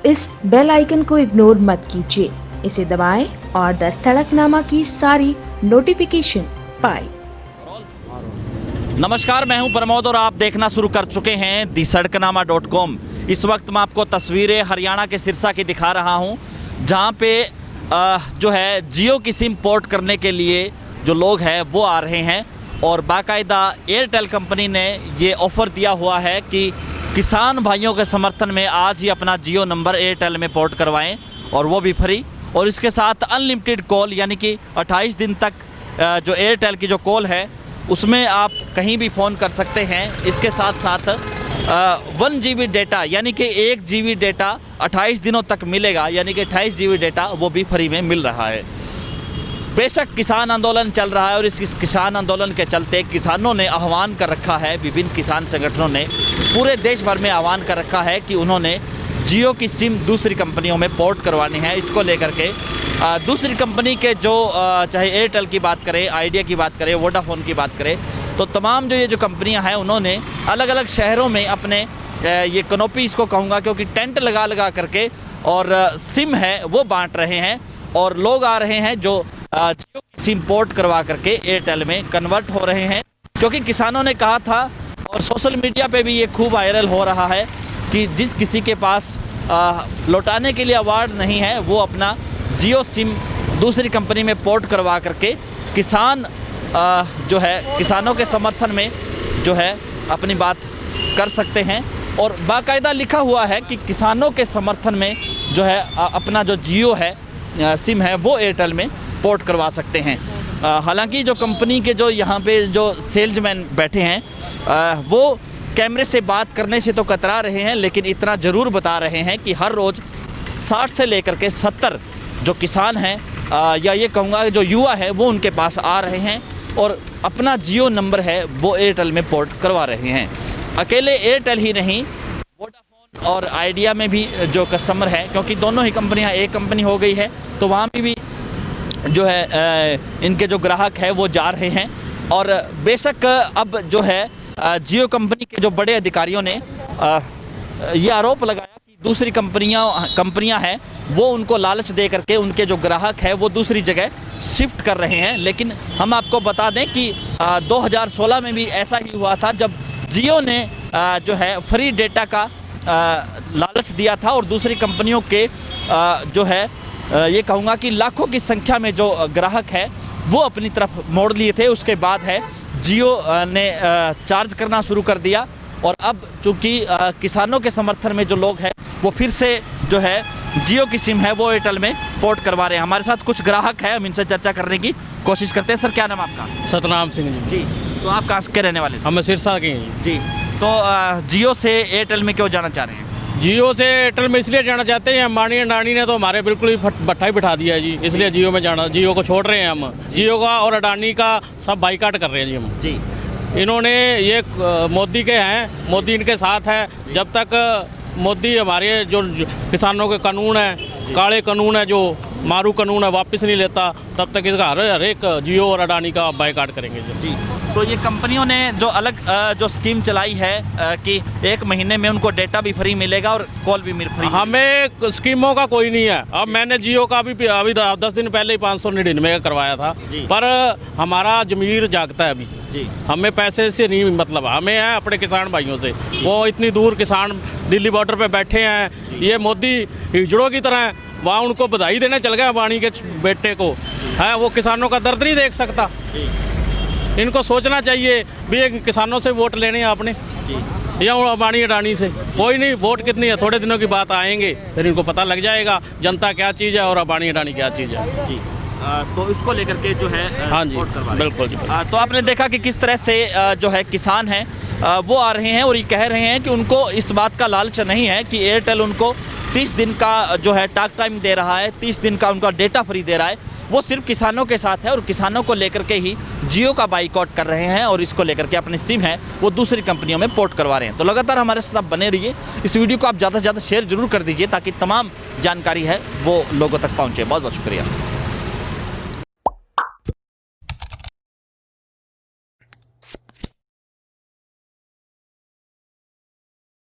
इस bell icon को ignore मत कीजिए, इसे दबाएं और द सड़कनामा की सारी नोटिफिकेशन पाएं। नमस्कार, मैं हूं प्रमोद और आप देखना शुरू कर चुके हैं दी सड़कनामा.com। इस वक्त मैं आपको तस्वीरें हरियाणा के सिरसा की दिखा रहा हूं, जहां पे जो है जियो की सिम पोर्ट करने के लिए जो लोग हैं वो आ रहे हैं और बाकायदा एयरटेल कंपनी ने ये ऑफ़र दिया हुआ है कि किसान भाइयों के समर्थन में आज ही अपना जियो नंबर एयरटेल में पोर्ट करवाएं और वो भी फ्री। और इसके साथ अनलिमिटेड कॉल, यानी कि 28 दिन तक जो एयरटेल की जो कॉल है उसमें आप कहीं भी फ़ोन कर सकते हैं। इसके साथ साथ 1 GB डेटा, यानी कि 1 GB डेटा 28 दिनों तक मिलेगा, यानी कि 28 GB डेटा वो भी फ्री में मिल रहा है। बेशक किसान आंदोलन चल रहा है और इस किसान आंदोलन के चलते किसानों ने आह्वान कर रखा है, विभिन्न किसान संगठनों ने पूरे देश भर में आह्वान कर रखा है कि उन्होंने जियो की सिम दूसरी कंपनियों में पोर्ट करवानी है। इसको लेकर के दूसरी कंपनी के जो चाहे एयरटेल की बात करें, आइडिया की बात करें, वोडाफोन की बात करें, तो तमाम जो ये जो कंपनियां हैं उन्होंने अलग अलग शहरों में अपने ये कनोपी इसको कहूँगा, क्योंकि टेंट लगा करके और सिम है वो बांट रहे हैं और लोग आ रहे हैं जो जियो की सिम पोर्ट करवा करके एयरटेल में कन्वर्ट हो रहे हैं। क्योंकि किसानों ने कहा था और सोशल मीडिया पे भी ये खूब वायरल हो रहा है कि जिस किसी के पास लौटाने के लिए अवार्ड नहीं है वो अपना जियो सिम दूसरी कंपनी में पोर्ट करवा करके किसान जो है किसानों के समर्थन में जो है अपनी बात कर सकते हैं। और बाकायदा लिखा हुआ है कि किसानों के समर्थन में जो है अपना जो जियो है सिम है वो एयरटेल में पोर्ट करवा सकते हैं। हालांकि जो कंपनी के जो यहाँ पे जो सेल्समैन बैठे हैं वो कैमरे से बात करने से तो कतरा रहे हैं, लेकिन इतना ज़रूर बता रहे हैं कि हर रोज़ 60 से लेकर के 70 जो किसान हैं या ये कहूँगा जो युवा है वो उनके पास आ रहे हैं और अपना जियो नंबर है वो एयरटेल में पोर्ट करवा रहे हैं। अकेले एयरटेल ही नहीं, वोडाफोन और आइडिया में भी जो कस्टमर है, क्योंकि दोनों ही कंपनियाँ एक कंपनी हो गई है, तो वहाँ भी जो है इनके जो ग्राहक है वो जा रहे हैं। और बेशक अब जो है जियो कंपनी के जो बड़े अधिकारियों ने ये आरोप लगाया कि दूसरी कंपनियां हैं वो उनको लालच दे करके उनके जो ग्राहक है वो दूसरी जगह शिफ्ट कर रहे हैं। लेकिन हम आपको बता दें कि 2016 में भी ऐसा ही हुआ था, जब जियो ने जो है फ्री डेटा का लालच दिया था और दूसरी कंपनियों के जो है ये कहूँगा कि लाखों की संख्या में जो ग्राहक है वो अपनी तरफ मोड़ लिए थे। उसके बाद है जियो ने चार्ज करना शुरू कर दिया और अब चूँकि किसानों के समर्थन में जो लोग हैं वो फिर से जो है जियो की सिम है वो एयरटेल में पोर्ट करवा रहे हैं। हमारे साथ कुछ ग्राहक हैं, हम इनसे चर्चा करने की कोशिश करते हैं। सर, क्या नाम आपका? सतनाम सिंह जी। तो आप कहाँ के रहने वाले? हम सिरसा के हैं जी। तो जियो से एयरटेल में क्यों जाना चाह रहे हैं? जियो से एयरटेल में इसलिए जाना चाहते हैं, अंबानी अडानी ने तो हमारे बिल्कुल ही भट्ठा ही बिठा दिया है जी, इसलिए जियो में जाना, जियो को छोड़ रहे हैं हम। जियो का और अडानी का सब बाइकाट कर रहे हैं जी हम जी। इन्होंने ये मोदी के हैं, मोदी इनके साथ है। जब तक मोदी हमारे जो किसानों के कानून है, काले कानून है, जो मारू कानून है, वापस नहीं लेता, तब तक इसका हर एक जियो और अडानी का बाइकाट करेंगे जी। तो ये कंपनियों ने जो अलग जो स्कीम चलाई है कि 1 महीने में उनको डेटा भी फ्री मिलेगा और कॉल भी फ्री। हमें स्कीमों का कोई नहीं है। अब मैंने जियो का भी अभी 10 दिन पहले ही 599 का करवाया था, पर हमारा जमीर जागता है अभी जी। हमें पैसे से नहीं मतलब, हमें है अपने किसान भाइयों से। वो इतनी दूर किसान दिल्ली बॉर्डर पे बैठे हैं, ये मोदी हिजड़ों की तरह वहाँ उनको बधाई देने चल गया अंबानी के बेटे को, है वो किसानों का दर्द नहीं देख सकता। इनको सोचना चाहिए भी एक किसानों से वोट लेने हैं आपने या अंबानी अडानी से। कोई नहीं, वोट कितनी है, थोड़े दिनों की बात आएंगे फिर इनको पता लग जाएगा जनता क्या चीज़ है और अंबानी अडानी क्या चीज़ है जी। तो इसको लेकर के जो है हाँ जी, बिल्कुल जी। तो आपने देखा कि किस तरह से जो है किसान हैं वो आ रहे हैं और ये कह रहे हैं कि उनको इस बात का लालच नहीं है कि एयरटेल उनको 30 दिन का जो है टॉक टाइम दे रहा है, 30 दिन का उनका डेटा फ्री दे रहा है। वो सिर्फ किसानों के साथ है और किसानों को लेकर के ही जियो का बाइकआउट कर रहे हैं और इसको लेकर के अपनी सिम है वो दूसरी कंपनियों में पोर्ट करवा रहे हैं। तो लगातार हमारे साथ बने रहिए, इस वीडियो को आप ज़्यादा से ज़्यादा शेयर जरूर कर दीजिए ताकि तमाम जानकारी है वो लोगों तक पहुँचे। बहुत बहुत शुक्रिया।